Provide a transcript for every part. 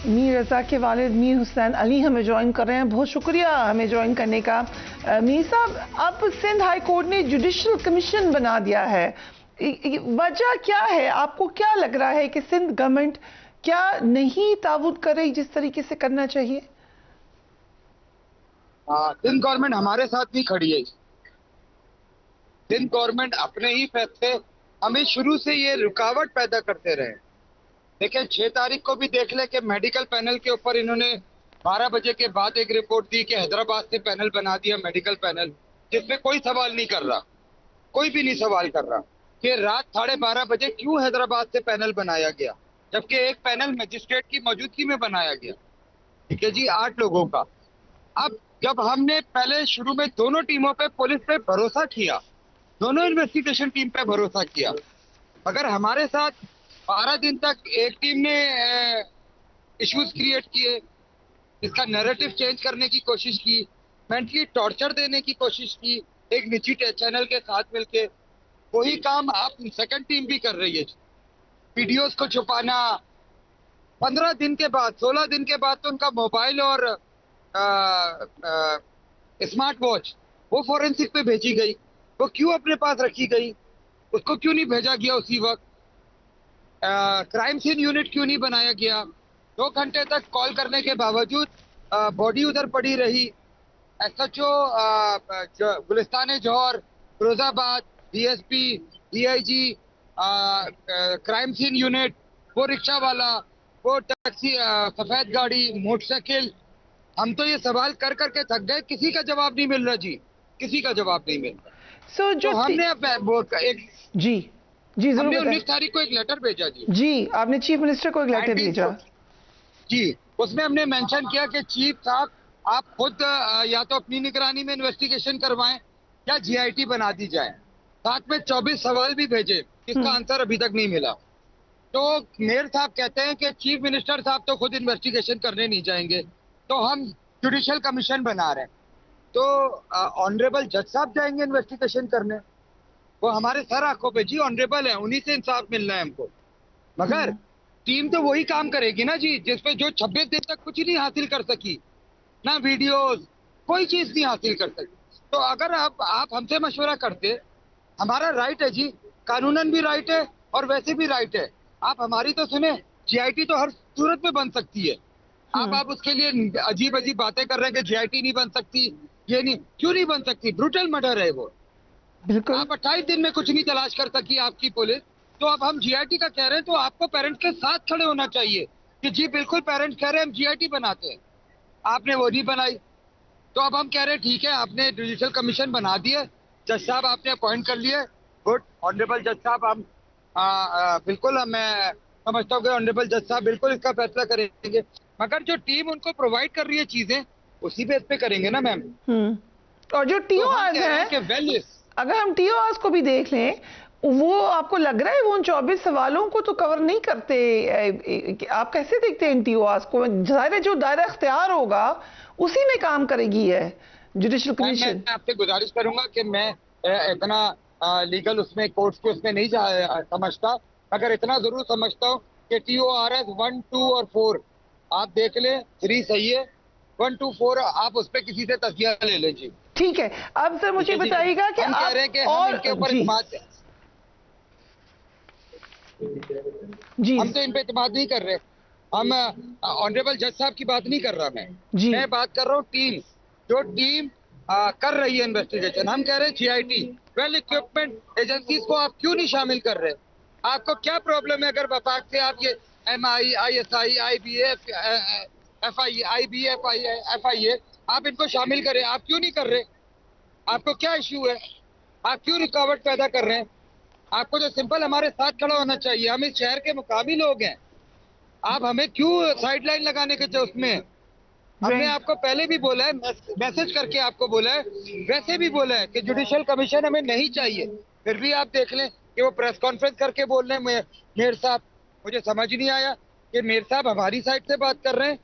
मीर रज़ा के वालिद मीर हुसैन अली हमें ज्वाइन कर रहे हैं। बहुत शुक्रिया हमें ज्वाइन करने का। मीर साहब, अब सिंध हाई कोर्ट ने जुडिशल कमीशन बना दिया है, वजह क्या है? आपको क्या लग रहा है कि सिंध गवर्नमेंट क्या नहीं ताउन कर रही जिस तरीके से करना चाहिए? सिंध गवर्नमेंट हमारे साथ भी खड़ी है। सिंध गवर्नमेंट अपने ही फैसले हमें शुरू से ये रुकावट पैदा करते रहे। देखिए 6 तारीख को भी देख ले कि मेडिकल पैनल के ऊपर इन्होंने 12 बजे के बाद एक रिपोर्ट दी कि हैदराबाद से पैनल बना दिया, मेडिकल पैनल, जिसमें कोई सवाल नहीं कर रहा, कोई भी नहीं सवाल कर रहा कि रात 12:30 बजे क्यों हैदराबाद से पैनल बनाया गया, जबकि एक पैनल मजिस्ट्रेट की मौजूदगी में बनाया गया। ठीक है जी, 8 लोगों का। अब जब हमने पहले शुरू में दोनों टीमों पे, पुलिस पे भरोसा किया, दोनों इन्वेस्टिगेशन टीम पे भरोसा किया, मगर हमारे साथ 12 दिन तक एक टीम ने इश्यूज क्रिएट किए, इसका नैरेटिव चेंज करने की कोशिश की, मेंटली टॉर्चर देने की कोशिश की, एक निजी चैनल के साथ मिलके। वही काम आप सेकंड टीम भी कर रही है, वीडियोस को छुपाना। 15 दिन के बाद, 16 दिन के बाद तो उनका मोबाइल और स्मार्ट वॉच वो फॉरेंसिक पे भेजी गई। वो क्यों अपने पास रखी गई? उसको क्यों नहीं भेजा गया उसी वक्त? क्राइम सीन यूनिट क्यों नहीं बनाया गया? 2 घंटे तक कॉल करने के बावजूद बॉडी उधर पड़ी रही। SHO Gulistan Jauhar, Firozabad, DSP, DIG, crime scene unit, वो रिक्शा वाला, वो टैक्सी, सफेद गाड़ी, मोटरसाइकिल, हम तो ये सवाल कर करके थक गए, किसी का जवाब नहीं मिल रहा जी, किसी का जवाब नहीं मिल रहा। तो हमने एक जी हमने 19 तारीख को एक लेटर भेजा जी, आपने चीफ मिनिस्टर को एक लेटर भेजा जी। उसमें हमने मेंशन किया कि चीफ साहब आप खुद या तो अपनी निगरानी में इन्वेस्टिगेशन करवाएं या जीआईटी बना दी जाए। साथ में 24 सवाल भी भेजे, इसका आंसर अभी तक नहीं मिला। तो मेयर साहब कहते हैं कि चीफ मिनिस्टर साहब तो खुद इन्वेस्टिगेशन करने नहीं जाएंगे, तो हम जुडिशियल कमीशन बना रहे हैं। तो ऑनरेबल जज साहब जाएंगे इन्वेस्टिगेशन करने, वो हमारे सर आंखों पे जी ऑनरेबल है, उन्हीं से इंसाफ मिलना है हमको। मगर टीम तो वही काम करेगी ना जी, जिसपे जो 26 दिन तक कुछ नहीं हासिल कर सकी, ना वीडियोस, कोई चीज नहीं हासिल कर सकी। तो अगर आप हमसे मशवरा करते, हमारा राइट है जी, कानूनन भी राइट है और वैसे भी राइट है, आप हमारी तो सुने। जीआईटी तो हर सूरत में बन सकती है। आप उसके लिए अजीब अजीब बातें कर रहे हैं कि जीआईटी नहीं बन सकती, ये नहीं, क्यों नहीं बन सकती? ब्रूटल मर्डर है वो। बिल्कुल। आप 28 दिन में कुछ नहीं तलाश कर सकी आपकी पुलिस, तो अब हम जीआईटी का कह रहे हैं, तो आपको पेरेंट्स के साथ खड़े होना चाहिए कि जी बिल्कुल पेरेंट्स कह रहे हैं हम जीआईटी बनाते हैं, आपने वो नहीं बनाई। तो अब हम कह रहे हैं ठीक है, आपने जुडिशियल कमीशन बना दिए, जज साहब आपने अपॉइंट कर लिए, गुड, ऑनरेबल जज साहब। हम बिल्कुल, मैं समझता हूँ कि ऑनरेबल जज साहब बिल्कुल इसका फैसला करेंगे, मगर जो टीम उनको प्रोवाइड कर रही है चीजें, उसी बेस पे करेंगे ना मैम। और जो टीओआर है, अगर हम टीओआर को भी देख लें, वो आपको लग रहा है वो उन 24 सवालों को तो कवर नहीं करते? आप कैसे देखते हैं इन टीओआर को? जाहिर है जो दायरा इख्तियार होगा उसी में काम करेगी है जुडिशियल कमीशन। मैं आपसे गुजारिश करूंगा कि मैं इतना लीगल उसमें, कोर्ट्स के उसमें नहीं समझता, मगर इतना जरूर समझता हूँ कि टीओआरएस 1, 2 और 4 आप देख लें, 3 सही है, 1, 2, 4 आप उस पर किसी से तस्दिया ले लें जी। ठीक है। अब सर मुझे बताइएगा कि हम कह रहे हैं कि हम इनके ऊपर हम तो इन पे इत्मीनान नहीं कर रहे। हम ऑनरेबल जज साहब की बात नहीं कर रहा, मैं बात कर रहा हूँ टीम, जो टीम कर रही है इन्वेस्टिगेशन। हम कह रहे हैं जीआईटी, वेल इक्विपमेंट एजेंसीज को आप क्यों नहीं शामिल कर रहे? आपको क्या प्रॉब्लम है अगर वफाक से आप ये MI, ISI, IBF, FIA आप इनको शामिल करें? आप क्यों नहीं कर रहे? आपको क्या इश्यू है? आप क्यों रुकावट पैदा कर रहे हैं? आपको जो सिंपल हमारे साथ खड़ा होना चाहिए, हम इस शहर के मुकामी लोग हैं, आप हमें क्यों साइडलाइन लगाने के उसमें? हमने आपको पहले भी बोला है, मैसेज करके आपको बोला है, वैसे भी बोला है कि जुडिशियल कमीशन हमें नहीं चाहिए, फिर भी आप देख लें कि वो प्रेस कॉन्फ्रेंस करके बोल रहे हैं मेयर साहब। मुझे समझ नहीं आया कि मेयर साहब हमारी साइड से बात कर रहे हैं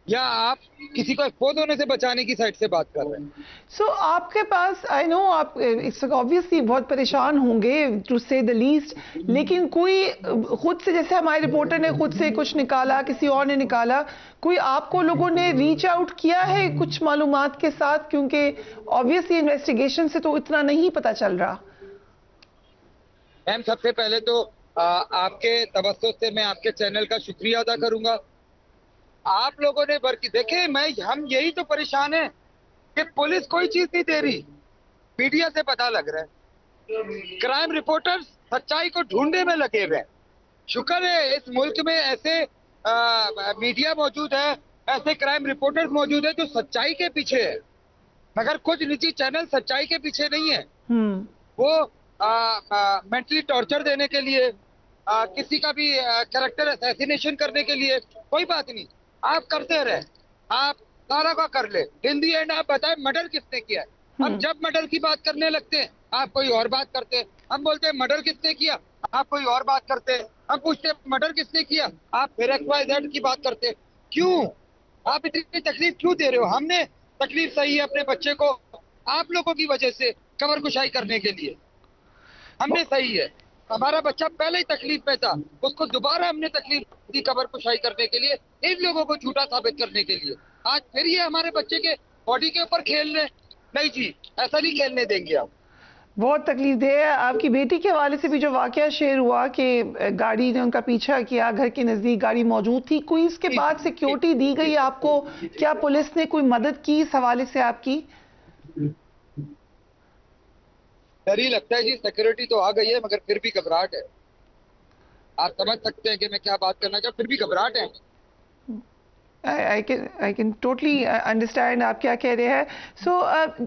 या आप किसी को एक्सपोज होने से बचाने की साइड से बात कर रहे हैं? सो आपके पास, आई नो आप इस ऑब्वियसली बहुत परेशान होंगे टू से द लीस्ट, लेकिन कोई खुद से, जैसे हमारे रिपोर्टर ने खुद से कुछ निकाला, किसी और ने निकाला, कोई आपको लोगों ने रीच आउट किया है कुछ मालूमात के साथ? क्योंकि ऑब्वियसली इन्वेस्टिगेशन से तो इतना नहीं पता चल रहा। मैम सबसे पहले तो आपके तवज्जो से मैं आपके चैनल का शुक्रिया अदा करूंगा। आप लोगों ने देखे, हम यही तो परेशान है कि पुलिस कोई चीज नहीं दे रही, मीडिया से पता लग रहा है। क्राइम रिपोर्टर्स सच्चाई को ढूंढने में लगे हुए हैं। शुक्र है इस मुल्क में ऐसे मीडिया मौजूद है, ऐसे क्राइम रिपोर्टर्स मौजूद है जो सच्चाई के पीछे है, मगर कुछ निजी चैनल सच्चाई के पीछे नहीं है। वो मेंटली टॉर्चर देने के लिए, किसी का भी कैरेक्टर असैसिनेशन करने के लिए, कोई बात नहीं, आप करते रहे, आप सारा का कर ले। इन दी एंड आप बताएं मर्डर किसने किया है। हम जब मर्डर की बात करने लगते हैं आप कोई और बात करते हैं, हम बोलते हैं मर्डर किसने किया, आप कोई और बात करते हैं, हम पूछते हैं मर्डर किसने किया, आप फिर XYZ की बात करते हैं। क्यों आप इतनी तकलीफ क्यों दे रहे हो? हमने तकलीफ सही है अपने बच्चे को आप लोगों की वजह से कबर कुशाई करने के लिए, हमने सही है। हमारा बच्चा पहले ही तकलीफ में था, उसको दोबारा हमने तकलीफ दी कबर कुशाई करने के लिए, इन लोगों को झूठा साबित करने के लिए। आज फिर ये हमारे बच्चे के बॉडी के ऊपर खेल रहे। नहीं जी, ऐसा नहीं खेलने देंगे हम। बहुत तकलीफ दे है। आपकी बेटी के हवाले से भी जो वाकया शेयर हुआ कि गाड़ी ने उनका पीछा किया, घर के नजदीक गाड़ी मौजूद थी, कोई इसके बाद सिक्योरिटी दी गई आपको? क्या पुलिस ने कोई मदद की इस हवाले से आपकी? डर ही लगता है जी, सिक्योरिटी तो आ गई है मगर फिर भी घबराहट है। आप समझ सकते हैं कि मैं क्या बात करना चाहता, फिर भी घबराहट है। I can totally understand आप क्या कह रहे हैं। सो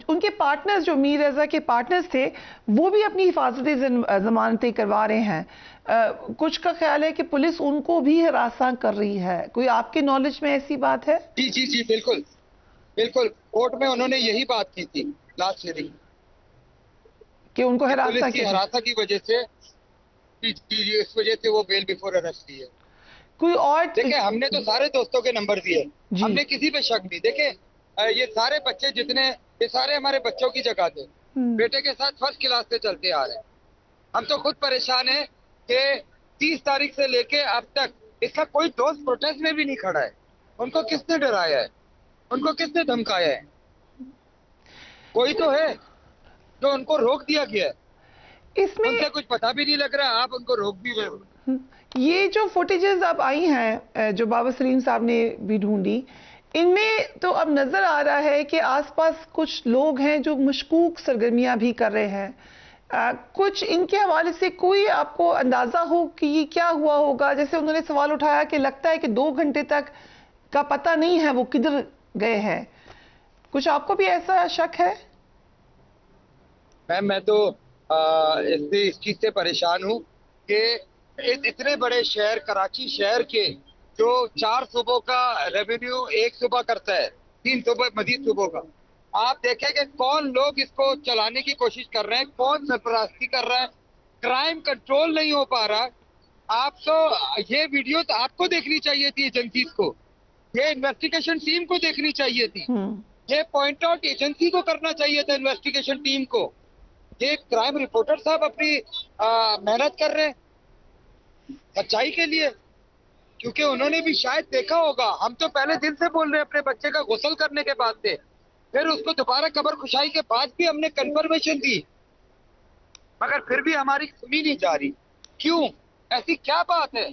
उनके पार्टनर्स, जो मीर रजा के पार्टनर्स थे, वो भी अपनी हिफाजती जमानतें करवा रहे हैं। कुछ का ख्याल है कि पुलिस उनको भी हरासा कर रही है। कोई आपके नॉलेज में ऐसी बात है? जी जी जी, बिल्कुल बिल्कुल, कोर्ट में उन्होंने यही बात की थी लास्ट हियरिंग कि उनको पुलिस की हरासा की वजह से, इस वजह से वो बेल बिफोर अरेस्ट की है। कोई और देखिए, हमने तो सारे दोस्तों के नंबर दिए, हमने किसी पे शक नहीं। देखिए, ये सारे बच्चे जितने, ये सारे हमारे बच्चों की जगह थे, बेटे के साथ फर्स्ट क्लास से चलते आ रहे हैं। हम तो खुद परेशान हैं कि 30 तारीख से लेके अब तक इसका कोई दोस्त प्रोटेस्ट में भी नहीं खड़ा है। उनको किसने डराया है, उनको किसने धमकाया है? कोई तो है जो उनको रोक दिया गया है। इसमें उनसे कुछ पता भी नहीं लग रहा, आप उनको रोक भी रहे हो। ये जो फुटेजेस अब आई हैं, जो बाबा सलीम साहब ने भी ढूंढी, इनमें तो अब नजर आ रहा है कि आसपास कुछ लोग हैं जो मशकूक सरगर्मियां भी कर रहे हैं। कुछ इनके हवाले से कोई आपको अंदाजा हो कि ये क्या हुआ होगा? जैसे उन्होंने सवाल उठाया कि लगता है कि 2 घंटे तक का पता नहीं है वो किधर गए हैं। कुछ आपको भी ऐसा शक है? मैं तो इस चीज से परेशान हूँ कि इतने बड़े शहर, कराची शहर के, जो 4 सूबों का रेवेन्यू एक सूबा करता है, 3 सूबे मजीद सूबों का, आप देखें कि कौन लोग इसको चलाने की कोशिश कर रहे हैं, कौन सरपरस्ती कर रहा है। क्राइम कंट्रोल नहीं हो पा रहा। आप तो ये वीडियो तो आपको देखनी चाहिए थी, एजेंसीज को, ये इन्वेस्टिगेशन टीम को देखनी चाहिए थी, ये पॉइंट आउट एजेंसी को करना चाहिए था, इन्वेस्टिगेशन टीम को। ये क्राइम रिपोर्टर साहब अपनी मेहनत कर रहे हैं सच्चाई के लिए, क्योंकि उन्होंने भी शायद देखा होगा। हम तो पहले दिन से बोल रहे हैं, अपने बच्चे का गुस्ल करने के बाद से, फिर उसको दोबारा कब्र खुशाई के बाद भी हमने कंफर्मेशन दी, मगर फिर भी हमारी सुनी नहीं जा रही। क्यों? ऐसी क्या बात है,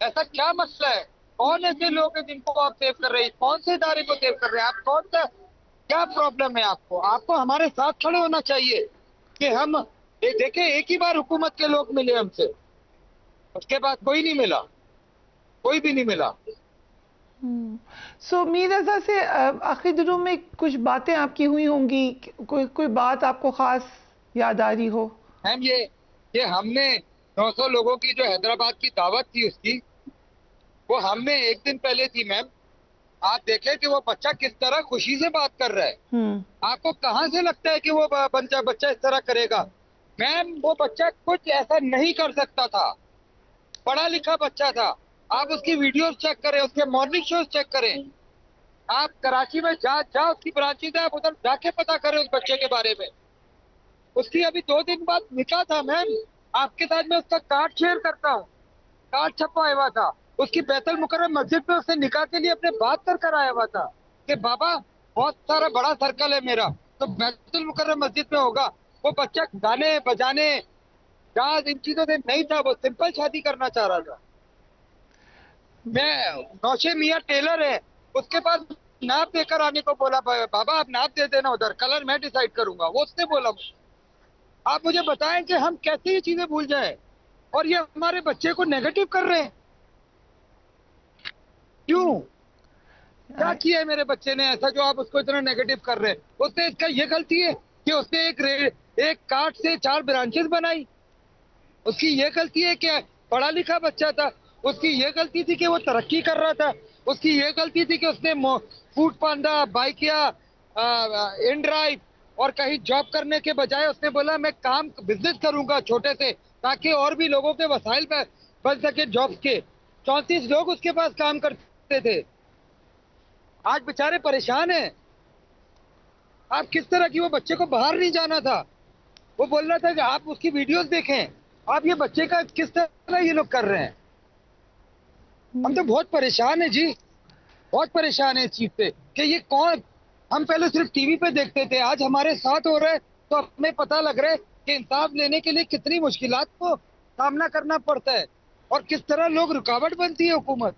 ऐसा क्या मसला है? कौन ऐसे लोग हैं जिनको आप सेव कर रहे हैं? कौन से इदारे को सेव कर रहे हैं आप? कौन सा, क्या प्रॉब्लम है आपको? आपको हमारे साथ खड़े होना चाहिए कि हम देखें। एक ही बार हुकूमत के लोग मिले हमसे, उसके बाद कोई नहीं मिला, कोई भी नहीं मिला। सो मीर रजा से आखिरी दिनों में कुछ बातें आपकी हुई होंगी, कोई बात आपको खास याद आ रही हो? मैम, ये हमने 900 लोगों की जो हैदराबाद की दावत थी उसकी, वो हमने एक दिन पहले थी मैम। आप देखें कि वो बच्चा किस तरह खुशी से बात कर रहा है। आपको कहां से लगता है कि वो बच्चा इस तरह करेगा? मैम, वो बच्चा कुछ ऐसा नहीं कर सकता था, पढ़ा लिखा बच्चा था। आप उसकी वीडियोस चेक करें, उसके मॉर्निंग शोज चेक करें, आप कराची में जा उसकी ब्रांचेज है, आप उधर जाके पता करें उस बच्चे के बारे में। उसकी अभी 2 दिन बाद निकाह था मैम, आपके साथ मैं उसका कार्ड शेयर करता हूँ, कार्ड छपवाया हुआ था। उसकी बैतुल मुकर्रम मस्जिद में उसने निकाह के लिए अपने बात कर आया हुआ था कि बाबा बहुत सारा बड़ा सर्कल है मेरा, तो बैतुल मुकर्रम मस्जिद में होगा। वो बच्चा गाने बजाने डांस इन चीजों से नहीं था, वो सिंपल शादी करना चाह रहा था। मैं नौशे मियाँ टेलर है, उसके पास नाप देकर आने को बोला, बाबा आप नाप दे देना, उधर कलर मैं डिसाइड करूंगा, वो उसने बोला। आप मुझे बताएं कि हम कैसे ये चीजें भूल जाएं, और ये हमारे बच्चे को नेगेटिव कर रहे हैं क्यों? क्या किया है मेरे बच्चे ने ऐसा जो आप उसको इतना नेगेटिव कर रहे हैं? उसने इसका ये गलती है कि उसने एक कार्ड से 4 ब्रांचेस बनाई। उसकी ये गलती है कि पढ़ा लिखा बच्चा था। उसकी ये गलती थी कि वो तरक्की कर रहा था। उसकी ये गलती थी कि उसने फूड पांडा, बाइक या इन ड्राइव और कहीं जॉब करने के बजाय उसने बोला मैं काम बिजनेस करूंगा छोटे से, ताकि और भी लोगों के वसाइल पे बन सके जॉब के। 34 लोग उसके पास काम करते थे, आज बेचारे परेशान हैं। आप किस तरह की, वो बच्चे को बाहर नहीं जाना था, वो बोल रहा था कि आप उसकी वीडियोस देखें। आप ये बच्चे का किस तरह ये लोग कर रहे हैं? हम तो बहुत परेशान है जी, बहुत परेशान है इस चीज पे कि ये कौन। हम पहले सिर्फ टीवी पे देखते थे, आज हमारे साथ हो रहा है तो हमें पता लग रहा है कि इंसाफ लेने के लिए कितनी मुश्किलात को सामना करना पड़ता है और किस तरह लोग रुकावट बनती है हुकूमत।